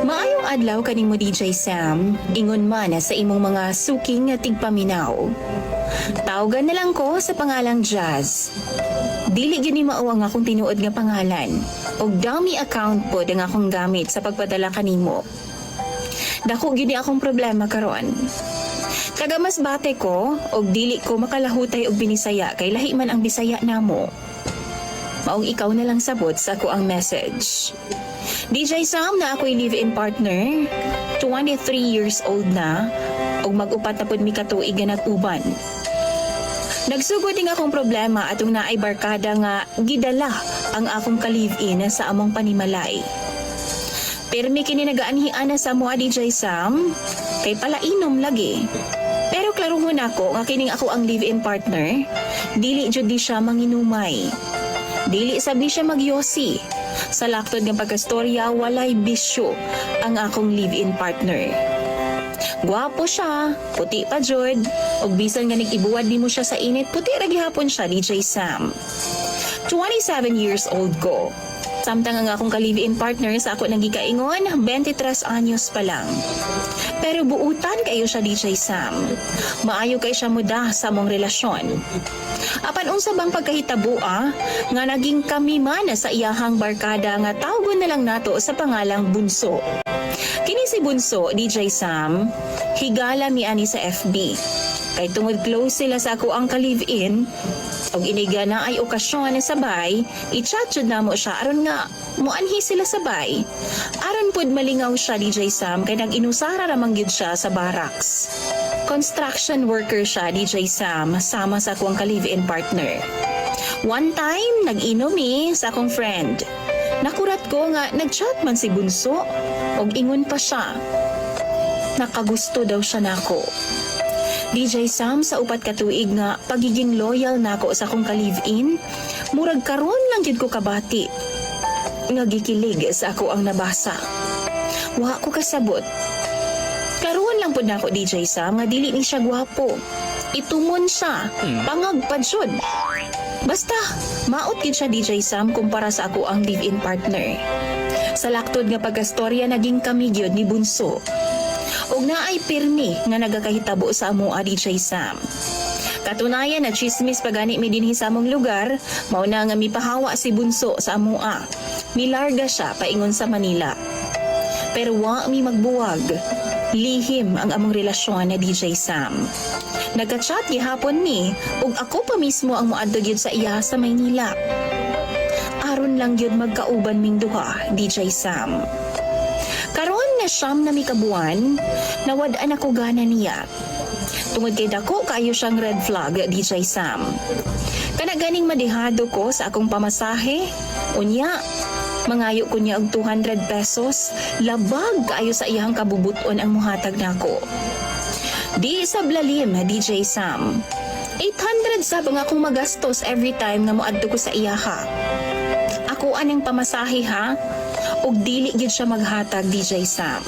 Maayong adlaw kanimo DJ Sam, ingon man sa imong mga suking nga tigpaminaw. Tawgan na lang ko sa pangalang Jazz. Dili gyud ni mao ang akong tinuod nga pangalan, og dummy account pod ang akong gamit sa pagpadala kanimo. Dako gyud ni akong problema karon. Kaga mas bate ko og dili ko makalahutay og binisaya kay lahi man ang Bisaya namo. Maong ikaw na lang sabot sa ako ang message. DJ Sam na ako'y live-in partner, 23 years old na, og mag-upat na pod mi katuig nga nag-uban. Nagsugod ding akong problema atong naay barkada nga gidala ang akong ka-live-in sa among panimalay. Pirmi kini nagaanhian na sa mua DJ Sam, kay palainom lagi. Pero klaruhon ako nga kining ako ang live-in partner, dili jud di siya manginumay. Dili sabi siya magyosi. Sa laktod ng pagkastorya, walay bisyo ang akong live-in partner. Gwapo siya, puti pa jud, og bisan nga nag-ibuwad nimo siya sa init, puti ra gihapon siya DJ Sam. 27 years old ko. Samtang ang akong ka-live-in partner sa ako nang gikaingon, 23 anyos pa lang. Pero buutan kayo siya DJ Sam. Maayo kay siya muda sa among relasyon. Apan unsa bang pagkahitabua nga naging kami man sa iyahang barkada nga tawgon na lang nato sa pangalang Bunso. Kini si Bunso, DJ Sam, higala mi ani sa FB. Kay tungod close sila sa ako ang ka-live-in, og iniga na ay okasyon na sabay, i-chat jud namo siya aron nga muanhi sila sabay. Aron pud malingaw siya DJ Sam kay nag-inusara ra man gyud siya sa barracks. Construction worker siya DJ Sam sama sa akong ka-live-in partner. One time nag-inom sa akong friend. Nakurat ko nga nag-chat man si Bunso og ingon pa siya. Nakagusto daw siya nako. DJ Sam, sa upat ka tuig nga pagiging loyal nako sa akong ka-live-in, murag karon lang jud ko kabati. Nga gikilig sa ako ang nabasa. Wa ko kasabot. Karon lang pud nako DJ Sam nga dili ni siya gwapo. Itumon siya, pangag pa jud. Basta, maot gid siya DJ Sam kumpara sa ako ang live-in partner. Sa laktod nga pagkastorya naging kami gyud ni Bunso. Og naay pirmi nga nagakahitabo sa amoa DJ Sam. Katunayan na chismis pagani mi dinhi sa among lugar, mao na nga mipahawa si Bunso sa amoa. Milarga siya paingon sa Manila. Pero wa mi magbuwag. Lihim ang among relasyon na DJ Sam. Nagka-chat gihapon mi ug ako pa mismo ang moadto gyud sa iya sa Maynila. Aron lang gyud magkauban ming duha, DJ Sam. Karon na siyam na mikabuan, nawad-an ako gana niya. Tungod kay dako kayo siyang red flag, DJ Sam. Kana ganing madihado ko sa akong pamasahe, unya, mangayo ko niya og 200 pesos, labag kayo sa iyang kabubuton ang muhatag nako. Di sablalim, DJ Sam. 800 sabang akong magastos every time nga moadto ko sa iyaha. Ako anang pamasahe ha? Og dili gyud siya maghatag DJ Sam.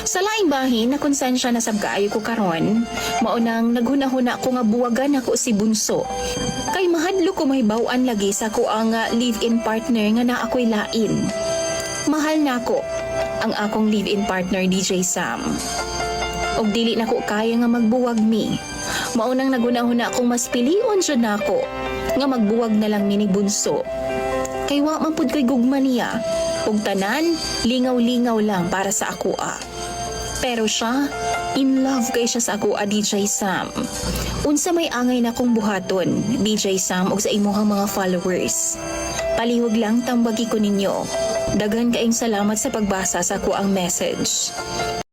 Sa laing bahin na konsensya na sab kaayo ko karon, mao nang naghunahuna ko nga buwagan ako si Bunso. Kay mahadlo ko mahibaw-an lagi sa ko ang live-in partner nga naa ako'y lain. Mahal nako ang akong live-in partner DJ Sam. Og dili nako kaya nga magbuwag mi. Mao nang naghunahuna akong mas pilion jud nako nga magbuwag na lang mi ni Bunso. Kay wa man pud ko'y gugma niya. Ug tanan, lingaw-lingaw lang para sa akoa. Pero siya, in love kay siya sa akoa DJ Sam. Unsa may angay na kong buhaton, DJ Sam ug sa imuhang mga followers. Palihog lang tambagi ko ninyo. Daghan kaayong salamat sa pagbasa sa akoang message.